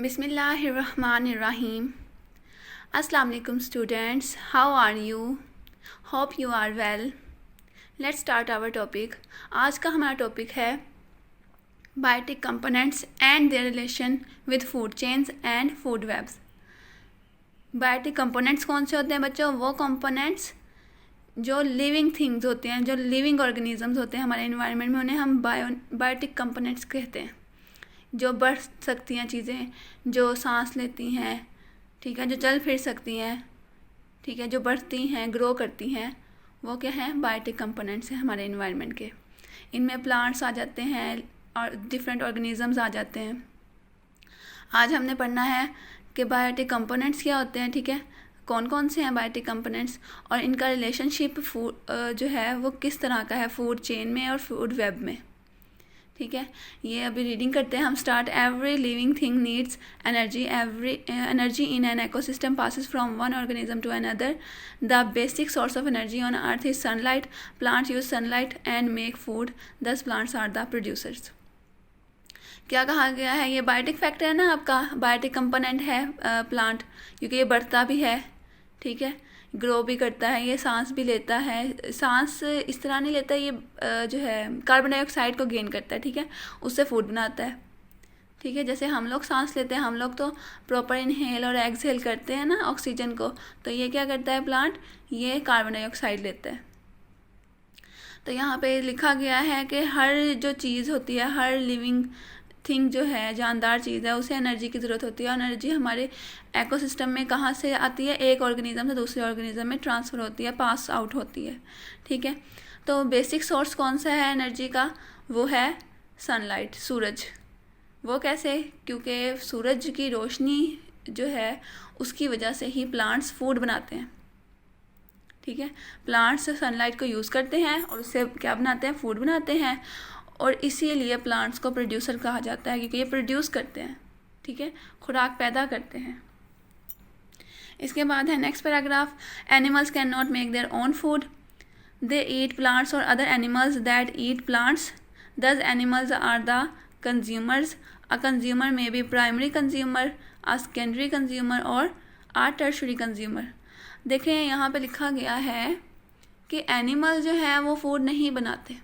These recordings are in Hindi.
Bismillahirrahmanirrahim. Assalamu alaikum students. How are you? Hope you are well. Let's start our topic. आज का हमारा टॉपिक है biotic components and their relation with food chains and food webs. Biotic components कौन से होते हैं बच्चों? वो कंपोनेंट्स जो लिविंग थिंग्स होते हैं, जो लिविंग ऑर्गेनिजम्स होते हैं हमारे इन्वायरमेंट में, उन्हें हम बायोटिक कंपोनेंट्स कहते हैं। जो बढ़ सकती हैं चीज़ें, जो सांस लेती हैं, ठीक है, जो चल फिर सकती हैं, ठीक है, जो बढ़ती हैं, ग्रो करती हैं, वो क्या हैं? बायोटिक कंपोनेंट्स हैं हमारे इन्वायरमेंट के। इनमें प्लांट्स आ जाते हैं और डिफरेंट ऑर्गेनिजम्स आ जाते हैं। आज हमने पढ़ना है कि बायोटिक कंपोनेंट्स क्या होते हैं, ठीक है, कौन कौन से हैं बायोटिक कंपोनेंट्स और इनका रिलेशनशिप फूड जो है वो किस तरह का है फूड चेन में और फूड वेब में, ठीक है। ये अभी रीडिंग करते हैं हम। Start. Every living thing needs energy. Energy in an ecosystem passes from one organism to another. The basic source of energy on earth is sunlight. Plants use sunlight and make food, thus plants are the producers. क्या कहा गया है? ये बायोटिक फैक्टर है ना आपका, बायोटिक कंपोनेंट है प्लांट, क्योंकि ये बढ़ता भी है, ठीक है, ग्रो भी करता है, ये सांस भी लेता है। सांस इस तरह नहीं लेता, ये जो है कार्बन डाइऑक्साइड को गेन करता है, ठीक है, उससे फूड बनाता है, ठीक है। जैसे हम लोग सांस लेते हैं, हम लोग तो प्रॉपर इनहेल और एक्सहेल करते हैं ना ऑक्सीजन को, तो ये क्या करता है प्लांट? ये कार्बन डाइऑक्साइड लेता है। तो यहाँ पे लिखा गया है कि हर जो चीज़ होती है, हर लिविंग थिंग जो है, जानदार चीज़ है, उसे एनर्जी की ज़रूरत होती है। और एनर्जी हमारे इकोसिस्टम में कहाँ से आती है? एक ऑर्गेनिज्म से दूसरे ऑर्गेनिज्म में ट्रांसफ़र होती है, पास आउट होती है, ठीक है। तो बेसिक सोर्स कौन सा है एनर्जी का? वो है सनलाइट, सूरज। वो कैसे? क्योंकि सूरज की रोशनी जो है उसकी वजह से ही प्लांट्स फूड बनाते हैं, ठीक है। प्लांट्स सनलाइट को यूज़ करते हैं और उससे क्या बनाते हैं? फूड बनाते हैं। और इसीलिए प्लांट्स को प्रोड्यूसर कहा जाता है, क्योंकि ये प्रोड्यूस करते हैं, ठीक है, खुराक पैदा करते हैं। इसके बाद है next paragraph. Animals can not make their own food, they eat plants और other animals that eat plants, thus animals are the consumers. A consumer may be primary consumer, a secondary consumer और अ टर्शरी कंज्यूमर। देखें यहाँ पे लिखा गया है कि एनिमल जो है वो फूड नहीं बनाते।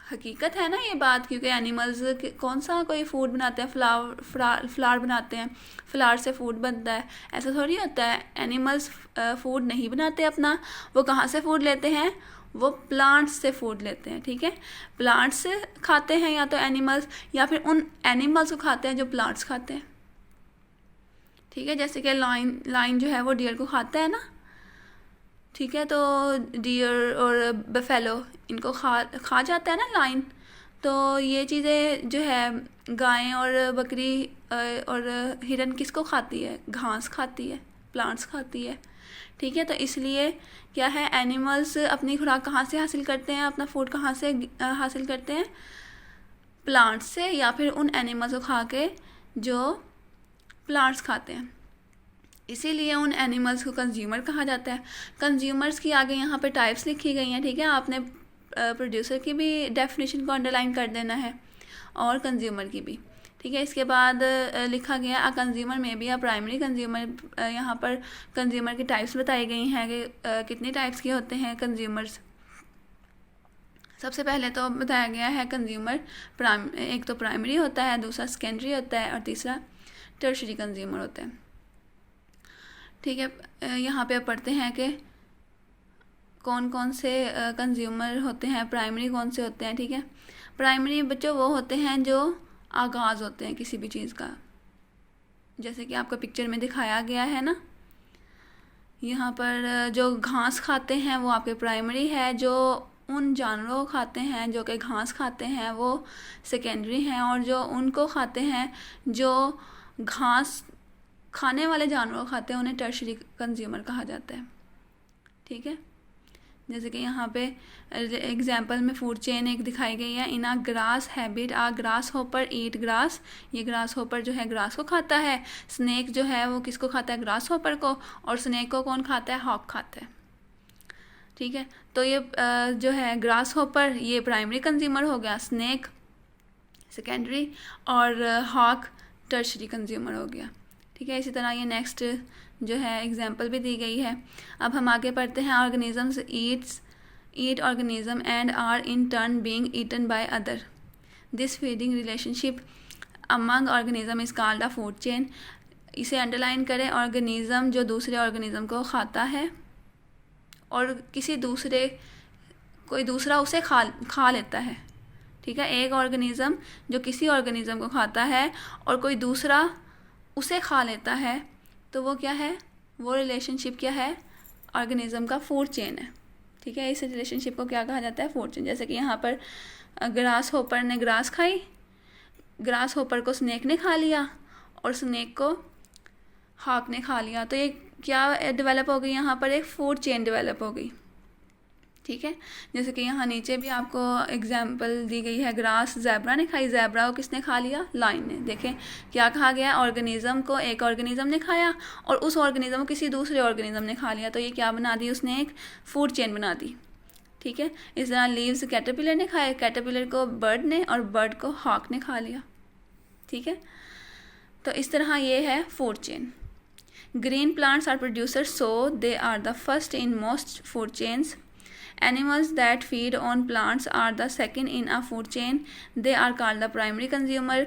हकीकत है ना ये बात, क्योंकि एनिमल्स कौन सा कोई फूड बनाते हैं? फ्लावर बनाते हैं, फ्लावर से फूड बनता है, ऐसा थोड़ी होता है। एनिमल्स फूड नहीं बनाते अपना, वो कहाँ से फूड लेते हैं? वो प्लांट्स से फूड लेते हैं, ठीक है। प्लांट्स से खाते हैं या तो एनिमल्स, या फिर उन एनिमल्स को खाते हैं जो प्लांट्स खाते हैं, ठीक है। जैसे कि लाइन जो है वो डियर को खाता है ना, ठीक है, तो डियर और बफेलो इनको खा जाता है ना लाइन। तो ये चीज़ें जो है गायें और बकरी और हिरन किसको खाती है? घास खाती है, प्लांट्स खाती है, ठीक है। तो इसलिए क्या है, एनिमल्स अपनी खुराक कहाँ से हासिल करते हैं, अपना फूड कहाँ से हासिल करते हैं? प्लांट्स से, या फिर उन एनिमल्स को खा के जो प्लांट्स खाते हैं। इसीलिए उन एनिमल्स को कंज्यूमर कहा जाता है। कंज्यूमर्स की आगे यहाँ पे टाइप्स लिखी गई हैं, ठीक है। आपने प्रोड्यूसर की भी डेफिनेशन को अंडरलाइन कर देना है और कंज्यूमर की भी, ठीक है। इसके बाद लिखा गया अ कंज्यूमर में भी अ प्राइमरी कंज्यूमर। यहाँ पर कंज्यूमर की टाइप्स बताई गई हैं कि कितनी टाइप्स के होते हैं कंज्यूमर्स। सबसे पहले तो बताया गया है कंज्यूमर एक तो प्राइमरी होता है, दूसरा सेकेंडरी होता है और तीसरा टर्शरी कंज्यूमर होता है, ठीक है। यहाँ पे पढ़ते हैं कि कौन कौन से कंज्यूमर होते हैं, प्राइमरी कौन से होते हैं, ठीक है। प्राइमरी बच्चों वो होते हैं जो आगाज़ होते हैं किसी भी चीज़ का, जैसे कि आपको पिक्चर में दिखाया गया है ना। यहाँ पर जो घास खाते हैं वो आपके प्राइमरी है, जो उन जानवरों को खाते हैं जो कि घास खाते हैं वो सेकेंडरी हैं, और जो उनको खाते हैं जो घास खाने वाले जानवर खाते हैं उन्हें टर्शरी कंज्यूमर कहा जाता है, ठीक है। जैसे कि यहाँ पे एग्जांपल में फूड चेन एक दिखाई गई है। In a grass habit a grasshopper eat grass. ये ग्रास होपर जो है ग्रास को खाता है। स्नेक जो है वो किसको खाता है? ग्रास होपर को। और स्नेक को कौन खाता है? हॉक खाता है, ठीक है। तो ये जो है ग्रास होपर ये प्राइमरी कंज्यूमर हो गया, स्नेक सेकेंडरी और हॉक टर्शरी कंज्यूमर हो गया। ठीक है, इसी तरह ये नेक्स्ट जो है एग्जांपल भी दी गई है। अब हम आगे पढ़ते हैं। Organisms eat organism and are in turn being eaten by other. This feeding relationship among organism is called a food chain. इसे अंडरलाइन करें, ऑर्गेनिज्म जो दूसरे ऑर्गेनिज्म को खाता है और कोई दूसरा उसे खा लेता है। ठीक है, एक ऑर्गेनिज्म जो किसी ऑर्गेनिज्म को खाता है और कोई दूसरा उसे खा लेता है, तो वो क्या है, वो रिलेशनशिप क्या है, ऑर्गेनिज्म का फूड चेन है। ठीक है, इस रिलेशनशिप को क्या कहा जाता है, फूड चेन। जैसे कि यहाँ पर ग्रास होपर ने ग्रास खाई, ग्रास होपर को स्नेक ने खा लिया और स्नेक को हॉक ने खा लिया, तो ये क्या डेवलप हो गई, यहाँ पर एक फूड चेन डेवलप हो गई। ठीक है, जैसे कि यहाँ नीचे भी आपको एग्जाम्पल दी गई है, ग्रास ज़ेब्रा ने खाई, ज़ेब्रा को किसने खा लिया, लायन ने। देखें क्या कहा गया, ऑर्गेनिज्म को एक ऑर्गेनिज्म ने खाया और उस ऑर्गेनिज्म को किसी दूसरे ऑर्गेनिज्म ने खा लिया, तो ये क्या बना दी, उसने एक फूड चेन बना दी। ठीक है, इस तरह लीव्स कैटरपिलर ने खाए, कैटरपिलर को बर्ड ने और बर्ड को हॉक ने खा लिया। ठीक है, तो इस तरह ये है food chain. Green plants are producers, so they are the first in most food chains. Animals that feed on plants are the second in a food chain. They are called the primary consumer.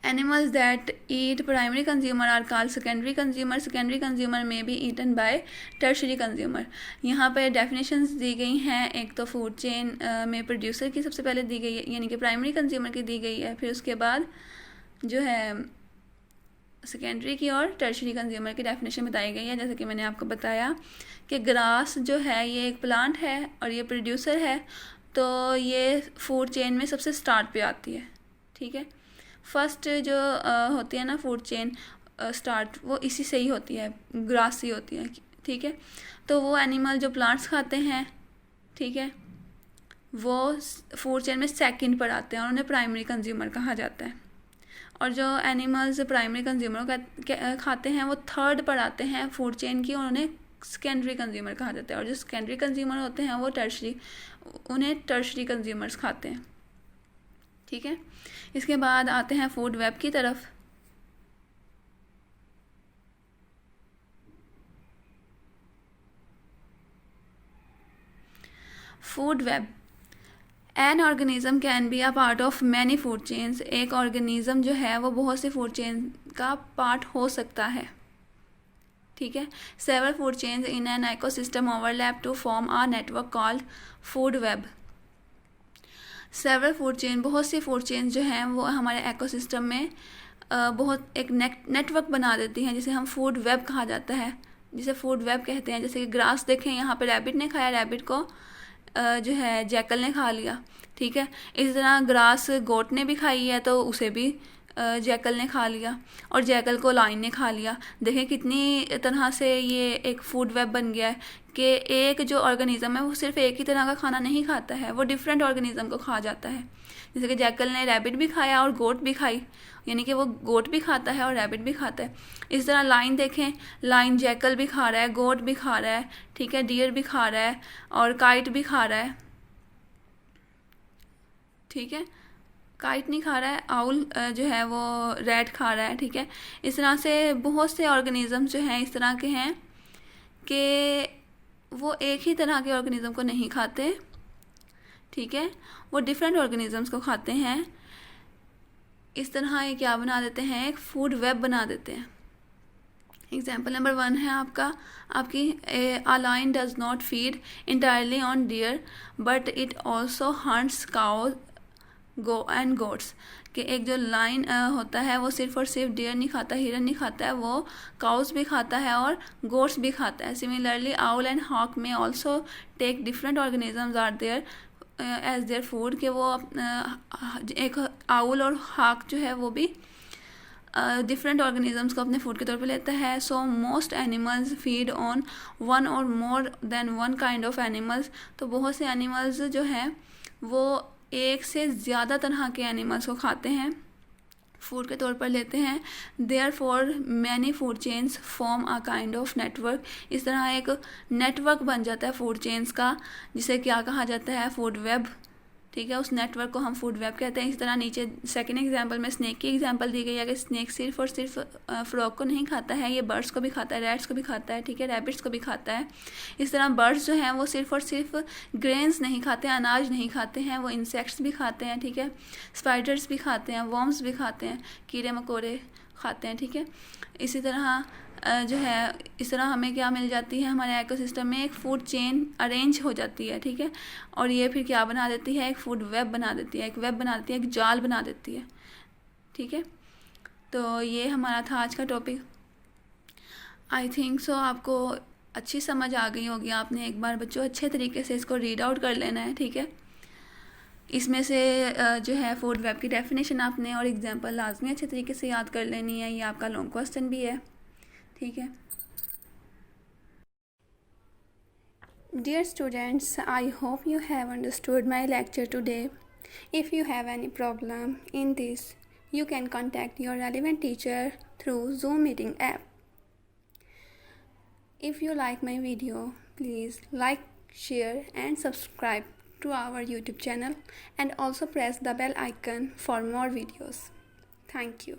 Animals that eat primary consumer are called secondary consumer. Secondary consumer may be eaten by tertiary consumer. यहाँ पे definitions दी गई हैं। एक तो फूड चेन में प्रोड्यूसर की सबसे पहले दी गई है, यानी कि प्राइमरी कंज्यूमर की दी गई है, फिर उसके बाद जो है सेकेंडरी की और टर्शरी कंज्यूमर की डेफिनेशन बताई गई है। जैसे कि मैंने आपको बताया कि ग्रास जो है ये एक प्लांट है और ये प्रोड्यूसर है, तो ये फूड चेन में सबसे स्टार्ट पे आती है। ठीक है, फर्स्ट जो होती है ना फूड चेन स्टार्ट, वो इसी से ही होती है, ग्रास से ही होती है। ठीक है, तो वो एनिमल जो प्लांट्स खाते हैं, ठीक है, वो फूड चेन में सेकंड पर आते हैं और उन्हें प्राइमरी कंज्यूमर कहा जाता है। और जो एनिमल्स प्राइमरी कंज्यूमर खाते हैं वो थर्ड पर आते हैं फूड चेन की और उन्हें सेकेंडरी कंज्यूमर कहा जाता है। और जो सेकेंडरी कंज्यूमर होते हैं वो उन्हें टर्शरी कंज्यूमर्स खाते हैं। ठीक है, इसके बाद आते हैं फूड वेब की तरफ। Food web, an organism can be a part of many food chains. एक ऑर्गेनिज्म जो है वो बहुत से फूड चेन का पार्ट हो सकता है। ठीक है, several food chains in an ecosystem overlap to form a network called food web. Several food chain, बहुत सी फूड चेन जो हैं वो हमारे इकोसिस्टम में बहुत एक नेटवर्क बना देती हैं, जिसे हम फूड वेब कहा जाता है, जिसे फूड वेब कहते हैं। जैसे कि ग्रास देखें, यहाँ पे रैबिट ने खाया, रैबिट को जो है जैकल ने खा लिया। ठीक है, इस तरह ग्रास गोट ने भी खाई है तो उसे भी जैकल ने खा लिया और जैकल को लाइन ने खा लिया। देखें कितनी तरह से ये एक फूड वेब बन गया है कि एक जो ऑर्गेनिज्म है वो सिर्फ एक ही तरह का खाना नहीं खाता है, वो डिफरेंट ऑर्गेनिज्म को खा जाता है। जैसे कि जैकल ने रैबिट भी खाया और गोट भी खाई, यानी कि वो गोट भी खाता है और रैबिट भी खाता है। इस तरह लाइन देखें, लाइन जैकल भी खा रहा है, गोट भी खा रहा है, ठीक है, डियर भी खा रहा है और काइट भी खा रहा है। ठीक है, काइट नहीं खा रहा है, आउल जो है वो रैट खा रहा है। ठीक है, इस तरह से बहुत से ऑर्गेनिज्म जो हैं इस तरह के हैं कि वो एक ही तरह के ऑर्गेनिज्म को नहीं खाते। ठीक है, वो डिफरेंट ऑर्गेनिजम्स को खाते हैं। इस तरह ये क्या बना देते हैं, एक फूड वेब बना देते हैं। एग्जाम्पल नंबर 1 है आपकी a lion does not feed entirely on deer but it also hunts cows and goats। कि एक जो लाइन होता है वो सिर्फ और सिर्फ डियर नहीं खाता, हिरन नहीं खाता है, वो काउस भी खाता है और गोट्स भी खाता है। सिमिलरली आउल एंड हॉक में also take different organisms are there as their food. कि वो एक आउल और हॉक जो है वो भी डिफरेंट ऑर्गेनिजम्स को अपने फूड के तौर पे लेता है। So most animals feed on one और more than one kind of animals. तो बहुत से एनिमल्स जो हैं वो एक से ज़्यादा तरह के एनिमल्स को खाते हैं, फूड के तौर पर लेते हैं। Therefore many food chains form a kind of network. इस तरह एक नेटवर्क बन जाता है फूड चेन्स का, जिसे क्या कहा जाता है, फूड वेब ठीक है, उस नेटवर्क को हम फूड वेब कहते हैं। इसी तरह नीचे सेकंड एग्जांपल में स्नेक की एग्जांपल दी गई है कि स्नेक सिर्फ और सिर्फ फ्रॉग को नहीं खाता है, ये बर्ड्स को भी खाता है, रैट्स को भी खाता है, ठीक है, रैबिट्स को भी खाता है। इस तरह बर्ड्स जो हैं वो सिर्फ और सिर्फ ग्रेन्स नहीं खाते हैं, अनाज नहीं खाते हैं, वो इंसेक्ट्स भी खाते हैं, ठीक है, स्पाइडर्स भी खाते हैं, वर्म्स भी खाते हैं, कीड़े मकोड़े खाते हैं, ठीक है। इसी तरह जो है इस तरह हमें क्या मिल जाती है, हमारे इकोसिस्टम में एक फूड चेन अरेंज हो जाती है, ठीक है। और ये फिर क्या बना देती है, एक फूड वेब बना देती है, एक वेब बना देती है, एक जाल बना देती है, ठीक है। तो ये हमारा था आज का टॉपिक। आई थिंक सो आपको अच्छी समझ आ गई होगी। आपने एक बार बच्चों अच्छे तरीके से इसको रीड आउट कर लेना है, ठीक है। इसमें से जो है फूड वेब की डेफिनेशन आपने और एग्जांपल लाजमी अच्छे तरीके से याद कर लेनी है। ये आपका लॉन्ग क्वेश्चन भी है, ठीक है। Dear students, I hope you have understood my lecture today. If you have any problem in this, you can contact your relevant teacher through Zoom meeting app. If you like my video, please like, share and subscribe to our YouTube channel and also press the bell icon for more videos. Thank you.